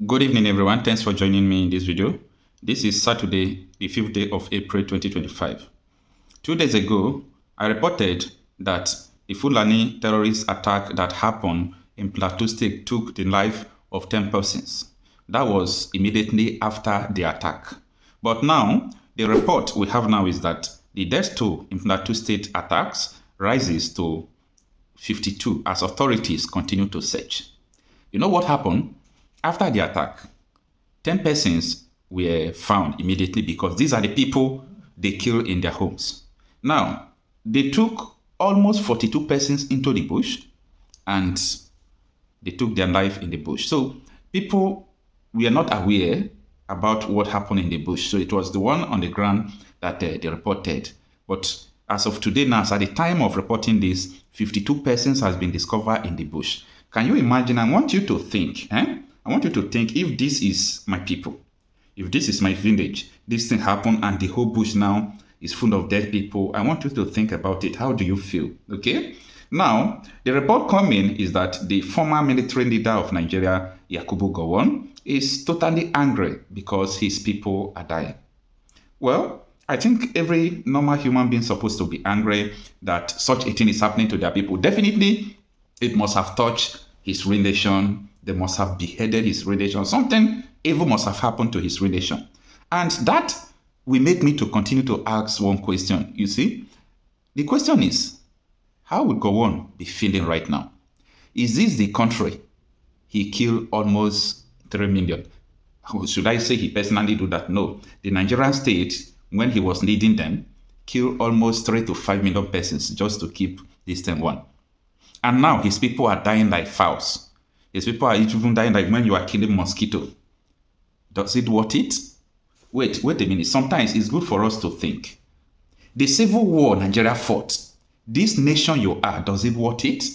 Good evening, everyone. Thanks for joining me in this video. This is Saturday, the 5th day of April 2025. 2 days ago, I reported that the Fulani terrorist attack that happened in Plateau State took the life of 10 persons. That was immediately after the attack. But now, the report we have now is that the death toll in Plateau State attacks rises to 52 as authorities continue to search. You know what happened? After the attack, 10 persons were found immediately because these are the people they killed in their homes. Now, they took almost 42 persons into the bush and they took their life in the bush. So people were not aware about what happened in the bush. So it was the one on the ground that they reported. But as of today now, so at the time of reporting this, 52 persons has been discovered in the bush. Can you imagine? I want you to think, I want you to think if this is my people, if this is my village, this thing happened and the whole bush now is full of dead people. I want you to think about it. How do you feel? Okay. Now, the report coming is that the former military leader of Nigeria, Yakubu Gowon, is totally angry because his people are dying. Well, I think every normal human being is supposed to be angry that such a thing is happening to their people. Definitely, it must have touched his relation. They must have beheaded his relation. Something evil must have happened to his relation. And that will make me to continue to ask one question. You see, the question is, how would Gowon be feeling right now? Is this the country he killed almost 3 million? Or should I say he personally do that? No. The Nigerian state, when he was leading them, killed almost 3 to 5 million persons just to keep this thing one. And now his people are dying like fowls. His people are even dying like when you are killing mosquito. Does it worth it? Wait a minute. Sometimes it's good for us to think. The civil war Nigeria fought, this nation you are, does it worth it?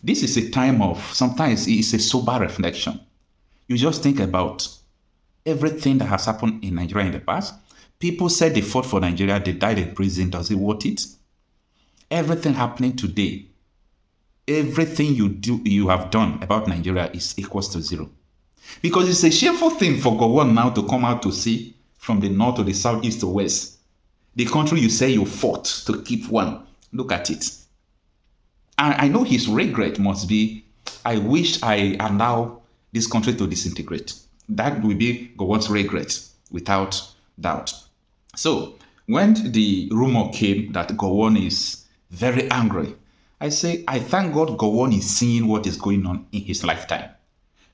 This is a time of, sometimes it's a sober reflection. You just think about everything that has happened in Nigeria in the past. People said they fought for Nigeria, they died in prison. Does it worth it? Everything happening today, everything you have done about Nigeria is equals to zero. Because it's a shameful thing for Gowon now to come out to see from the north to the south, east to west. The country you say you fought to keep one. Look at it. And I know his regret must be, I wish I allow this country to disintegrate. That will be Gowon's regret, without doubt. So, when the rumor came that Gowon is very angry, I say, I thank God Gowon is seeing what is going on in his lifetime.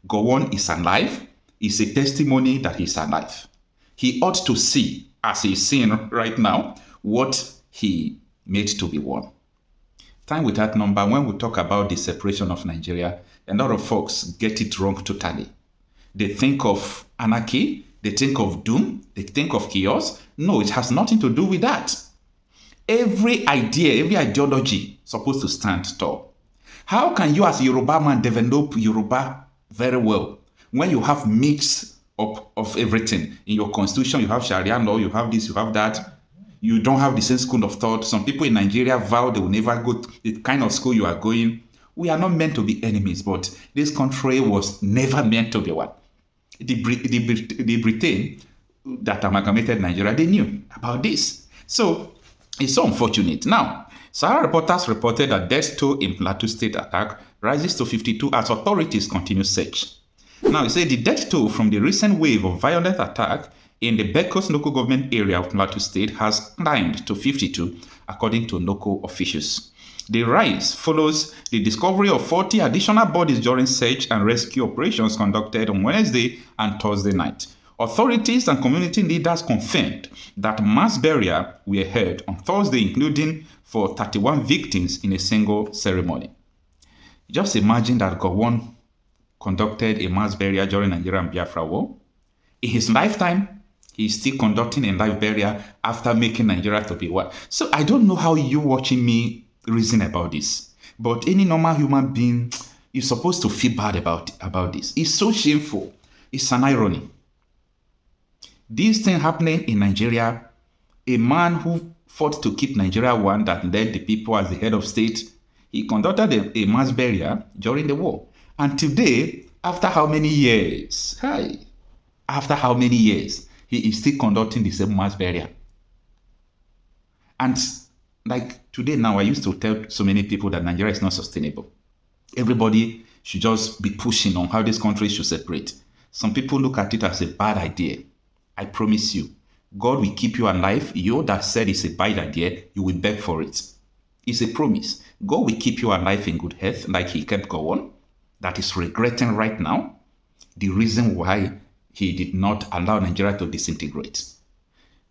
Gowon is alive. It's a testimony that he's alive. He ought to see, as he's seeing right now, what he made to be won. Time without number, when we talk about the separation of Nigeria, a lot of folks get it wrong totally. They think of anarchy, they think of doom, they think of chaos. No, it has nothing to do with that. Every idea, every ideology supposed to stand tall. How can you as a Yoruba man develop Yoruba very well when you have mix up of everything? In your constitution, you have Sharia law, you have this, you have that. You don't have the same school of thought. Some people in Nigeria vow they will never go to the kind of school you are going. We are not meant to be enemies, but this country was never meant to be one. The Britain that amalgamated Nigeria, they knew about this. So it's so unfortunate. Now, Sahara reporters reported that death toll in Plateau State attack rises to 52 as authorities continue search. Now, it said the death toll from the recent wave of violent attack in the Bekos local government area of Plateau State has climbed to 52, according to local officials. The rise follows the discovery of 40 additional bodies during search and rescue operations conducted on Wednesday and Thursday night. Authorities and community leaders confirmed that mass burial were held on Thursday, including for 31 victims in a single ceremony. Just imagine that Gowon conducted a mass burial during Nigeria and Biafra war. In his lifetime, he is still conducting a live burial after making Nigeria to be one. So I don't know how you watching me reason about this, but any normal human being is supposed to feel bad about this. It's so shameful. It's an irony. This thing happening in Nigeria, a man who fought to keep Nigeria one, that led the people as the head of state, he conducted a mass burial during the war. And today, After how many years? Hi. After how many years? He is still conducting the same mass burial. And like today now, I used to tell so many people that Nigeria is not sustainable. Everybody should just be pushing on how this country should separate. Some people look at it as a bad idea. I promise you, God will keep you alive. You that said it's a bad idea, you will beg for it. It's a promise. God will keep you alive in good health, like he kept Gowon, that is regretting right now the reason why he did not allow Nigeria to disintegrate.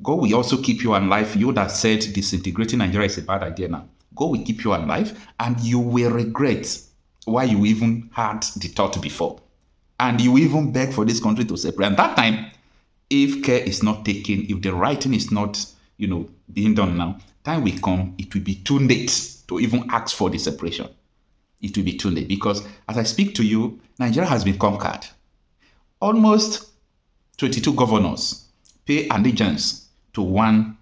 God will also keep you alive. You that said disintegrating Nigeria is a bad idea now. God will keep you alive and you will regret why you even had the thought before. And you even beg for this country to separate. And that time, if care is not taken, if the writing is not, being done now, time will come, it will be too late to even ask for the separation. It will be too late because as I speak to you, Nigeria has been conquered. Almost 22 governors pay allegiance to one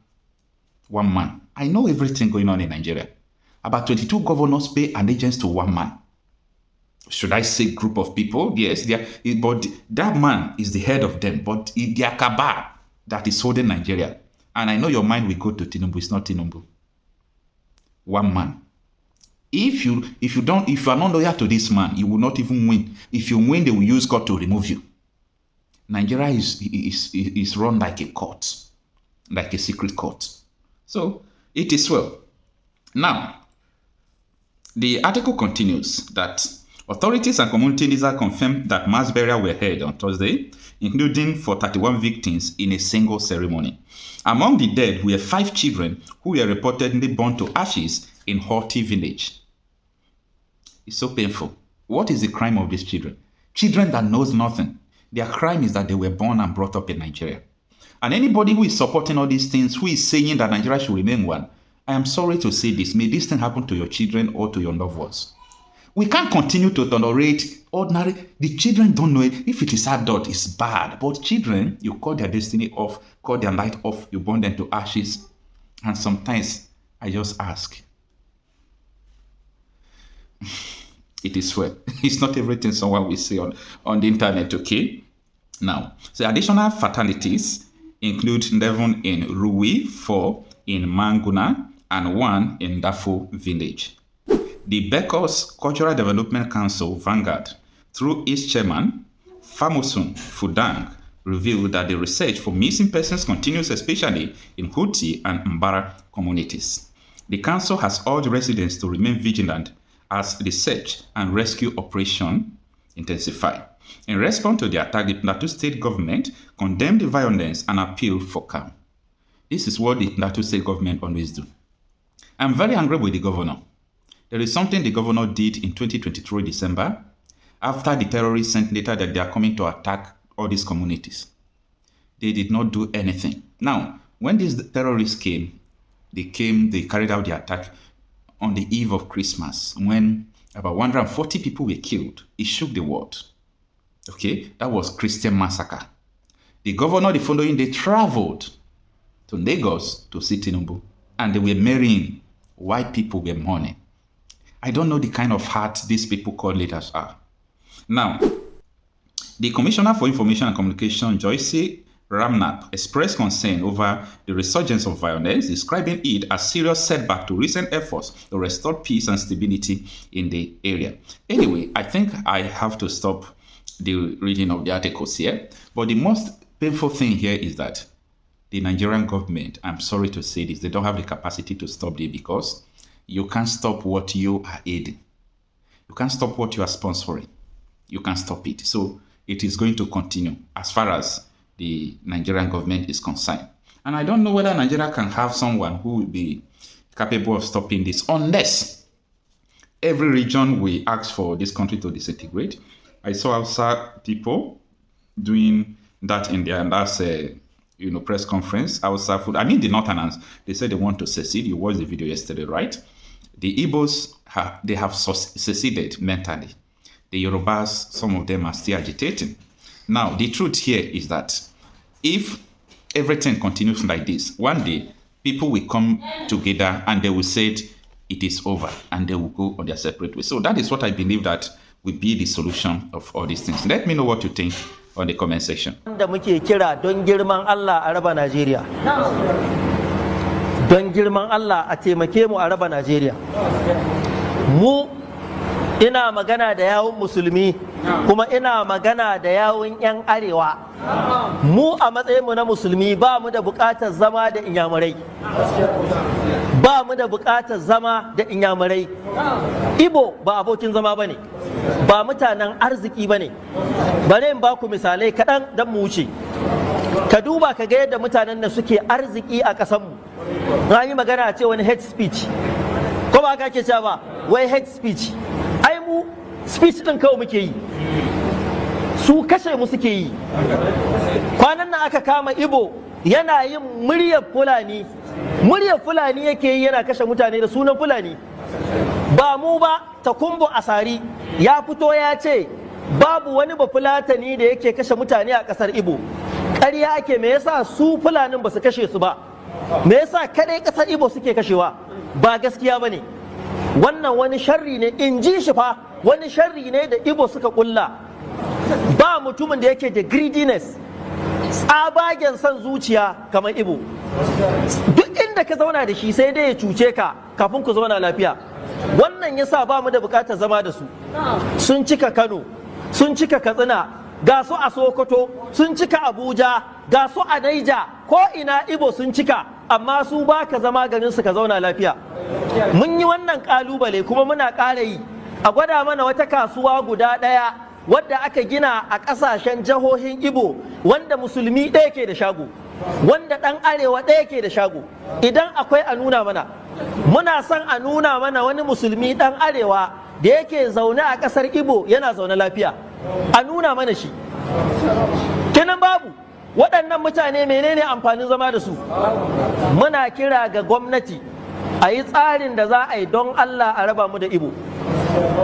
man. I know everything going on in Nigeria. About 22 governors pay allegiance to one man. Should I say group of people? Yes, but that man is the head of them. But they are cabal that is holding Nigeria. And I know your mind will go to Tinubu. It's not Tinubu. One man. If you are not loyal to this man, you will not even win. If you win, they will use God to remove you. Nigeria is run like a court, like a secret court. So it is well. Now, the article continues that authorities and community leaders confirmed that mass burial were held on Thursday, including for 31 victims in a single ceremony. Among the dead were 5 children who were reportedly burned to ashes in Horti village. It's so painful. What is the crime of these children? Children that knows nothing. Their crime is that they were born and brought up in Nigeria. And anybody who is supporting all these things, who is saying that Nigeria should remain one, I am sorry to say this. May this thing happen to your children or to your loved ones. We can't continue to tolerate ordinary. The children don't know it. If it is adult, it's bad. But children, you call their destiny off, call their light off, you burn them to ashes. And sometimes I just ask. It is well. It's not everything someone will say on the internet, okay? Now, the additional fatalities include 11 in Ruwi, 4 in Manguna, and 1 in Dafo village. The Bekos Cultural Development Council Vanguard, through its chairman, Famosun Fudang, revealed that the research for missing persons continues especially in Huti and Mbara communities. The council has urged residents to remain vigilant as the search and rescue operation intensify. In response to the attack, the Plateau state government condemned the violence and appealed for calm. This is what the Plateau state government always do. I'm very angry with the governor. There is something the governor did in 2023 December after the terrorists sent later that they are coming to attack all these communities. They did not do anything. Now, when these terrorists came, they carried out the attack on the eve of Christmas when about 140 people were killed. It shook the world. Okay, that was Christian massacre. The governor the following day traveled to Lagos to see Tinubu, and they were marrying white people were mourning. I don't know the kind of heart these people called leaders are. Now, the Commissioner for Information and Communication, Joyce Ramnap, expressed concern over the resurgence of violence, describing it as serious setback to recent efforts to restore peace and stability in the area. Anyway, I think I have to stop the reading of the articles here. But the most painful thing here is that the Nigerian government, I'm sorry to say this, they don't have the capacity to stop it because you can't stop what you are aiding. You can't stop what you are sponsoring. You can't stop it. So it is going to continue as far as the Nigerian government is concerned. And I don't know whether Nigeria can have someone who will be capable of stopping this unless every region will ask for this country to disintegrate. I saw outside people doing that in their last press conference. Outside food. I mean the Northerners, they said they want to secede. You watched the video yesterday, right? The Igbos have seceded mentally. The Yorubas, some of them are still agitating. Now, the truth here is that if everything continues like this, one day people will come together and they will say it is over and they will go on their separate way. So that is what I believe that will be the solution of all these things. Let me know what you think on the comment section. Da muke kira don girman Allah a raba Najeriya. Don girman Allah a taimake mu a raba Najeriya. Mu ina magana da yawun musulmi kuma ina magana da yawun 'yan arewa. Mu a matsayinmu na musulmi ba mu da buƙatar zama da inyamurai. Ba mu da buƙatar zama da inyamurai. Igbo ba abokin zama ba ne, ba mutanen arziki ba ne. Bari in ba ku misalai kaɗan don mu wuce. Ka duba ka ga yadda mutanen da suke arziki a ƙasanmu. Na yi magana a ce wani hate speech. Ko ba ka ke cewa ba, wai hate speech. Ai mu speech ɗin kawai muke yi. Su kashe mu suke yi. Kwanan nan aka kama Igbo yana yin muryar Fulani. Muryar Fulani yake yi yana kashe mutane da sunan Fulani. Ba mu ba, Takumbo Asari ya fito ya ce babu wani bafulatani da yake kashe mutane a ƙasar Igbo. Ƙarya ake, me yasa su Fulanin ba su kashe su ba? Me yasa kadai ƙasar Igbo suke kashewa? Ba gaskiya ba ne. Wannan wani sharri ne, in ji shi fa, wani sharri ne da Igbo suka ƙulla. Ba mutumin da yake da greediness, tsabagen son zuciya kamar Igbo. Duk inda ka zauna da shi sai dai ya cuce ka kafin ku zauna lafiya. Wannan yasa ba mu da bukatar zama da su. Sun cika Kano, sun cika Katsina, ga su a Sokoto, sun cika Abuja, ga su a Naija, ko ina Igbo sun cika, amma su ba ka zama garin su ka zauna lafiya. Mun yi wannan kalubale kuma muna ƙara yi. A gwada mana wata kasuwa guda ɗaya wadda aka gina a ƙasashen jihohin Igbo wanda musulmi ɗaya ke da shago, wanda ɗan arewa ɗaya ke da shago. Idan akwai a nuna mana. Muna son a nuna mana wani musulmi ɗan arewa da yake zaune a ƙasar Igbo yana zaune lafiya. A nuna mana shi. Kenan babu. Waɗannan mutane menene amfanin zama da su? Muna kira ga gwamnati a yi tsarin da za a yi don Allah a raba mu da Igbo.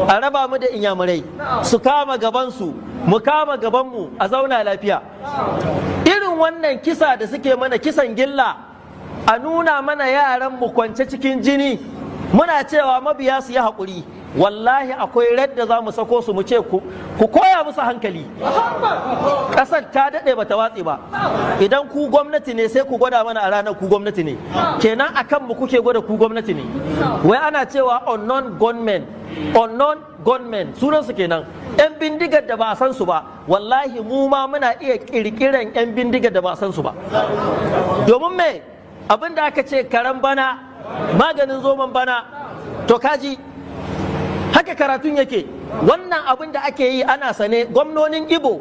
A raba mu da inyamurai, su kama gabansu, mu kama gabanmu a zauna lafiya. Irin wannan kisa da suke mana, kisan gilla, a nuna mana yaran mu kwance cikin jini, muna cewa mabiya su yi haƙuri. Wallahi akwai radda za mu sako su mu ce ku koya musu hankali. Ƙasar ta daɗe bata watse ba. Idan ku gwamnati ne sai ku gwada mana a ranar ku gwamnati ne. Kenan akan mu kuke gwada ku gwamnati ne. Wai ana cewa unknown gunmen sunansu kenan. 'Yan bindigar da ba a san su ba, wallahi mu ma muna iya ƙirƙiran 'yan bindigar da ba a san su ba. Domin me abin da aka ce karen bana maganin zoman bana, to kaji haka karatun yake. Wannan abin da ake yi ana sane. Gwamnonin Igbo,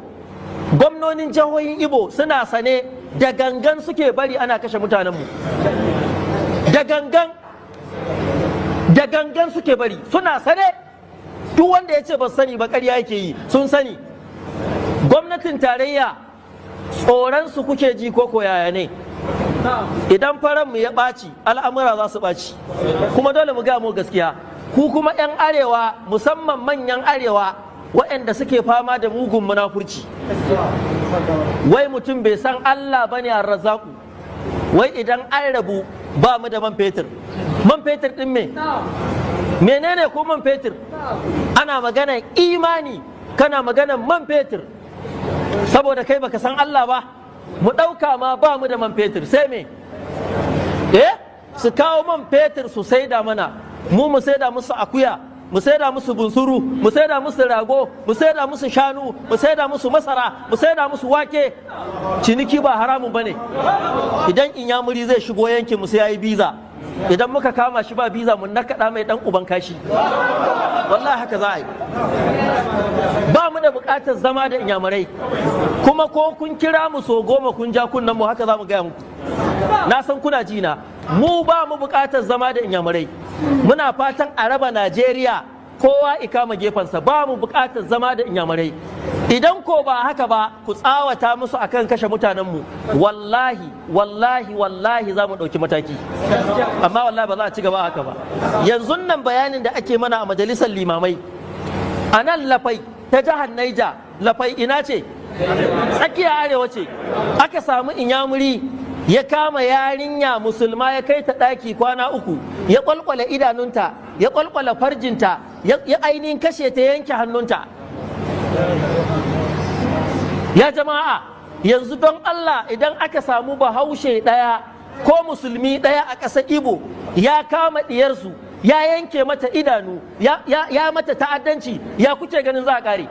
gwamnonin jihohin Igbo suna sane, da gangan suke bari ana kashe mutanenmu. Da gangan suke bari, suna sane. Duk wanda ya ce ba sani ba ƙarya yake yi, sun sani. Gwamnatin tarayya tsoronsu kuke ji ko yaya ne? Idan faranmu ya ɓaci, al'amura za su ɓaci. Kuma dole mu gaya mu gaskiya. Ku kuma 'yan arewa, musamman manyan arewa waɗanda suke fama da mugun munafurci. Wai mutum bai san Allah bane ar-Razzaqu. Wai idan an rabu ba mu da man fetur. Man fetur ɗin me? Menene ko man fetur? Ana magana imani, kana magana man fetur. Saboda kai baka san Allah ba, mu ɗauka ma ba mu da man fetur, sai me? Su kawo man fetur su saida mana. Mu saida musu akuya, mu saida musu bunsuru, mu saida musu rago, mu saida musu shanu, mu saida musu masara, mu saida musu wake. Ciniki ba haramun bane. Idan inyamuri zai shigo yankin mu sai yayi biza. Idan muka kama shi ba biza mun nakaɗa mai ɗan uban kashi. Wallahi haka za a yi. Ba mu da buƙatar zama da inyamurai. Kuma ko kun kira mu so 10 kun ja kunnen mu, haka za mu gaya muku. Na san kuna jina. Mu ba mu buƙatar zama da inyamurai. Muna fatan a raba Najeriya, kowa ikama gefensa. Ba mu buƙatar zama da inyamurai. Idan ko ba haka ba, ku tsawata musu akan kashe mutanenmu. Wallahi za mu ɗauki mataki. Amma wallahi ba za a ci gaba haka ba. Yanzu nan bayanin da ake mana a majalisar limamai, a nan Lafai ta jihar Naija, Lafai ina ce? Tsakiya arewa ce. Aka samu inyamuri ya kama yarinya musulma ya kai ta ɗaki kwana 3, ya kwalkwala idanunta, ya kwalkwala farjinta, ya ainihin kashe ta, yanke hannunta. Ya jama'a, yanzu don Allah idan aka samu bahaushe ɗaya ko musulmi ɗaya a ƙasar Igbo ya kama ɗiyarsu, ya yanke mata idanu, ya mata ta'addanci, ya kuke ganin za a ƙare?